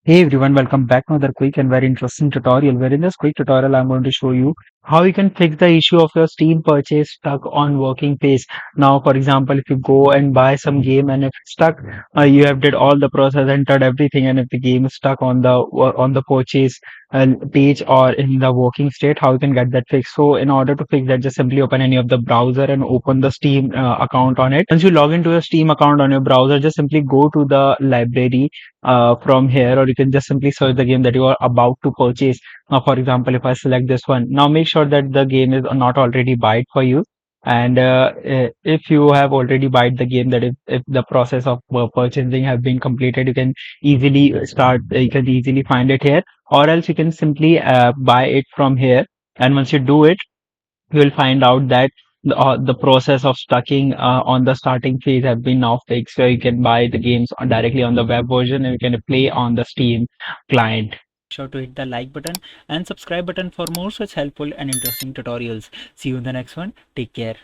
Hey everyone, welcome back to another quick and very interesting tutorial. Where in this quick tutorial, I'm going to show you how you can fix the issue of your Steam purchase stuck on working page. Now, for example, if you go and buy some game and if it's stuck, you have did all the process, entered everything, and if the game is stuck on the purchase page or in the working state, how you can get that fixed? So, in order to fix that, just simply open any of the browser and open the Steam account on it. Once you log into your Steam account on your browser, just simply go to the library from here, or you can just simply search the game that you are about to purchase. Now, for example, if I select this one, now make sure that the game is not already bought for you. And if you have already bought the game, that if the process of purchasing have been completed, you can easily you can easily find it here, or else you can simply buy it from here. And once you do it, you will find out that the process of stacking on the starting phase have been now fixed. So you can buy the games directly on the web version and you can play on the Steam client. Sure to hit the like button and subscribe button for more such helpful and interesting tutorials. See you in the next one. Take care.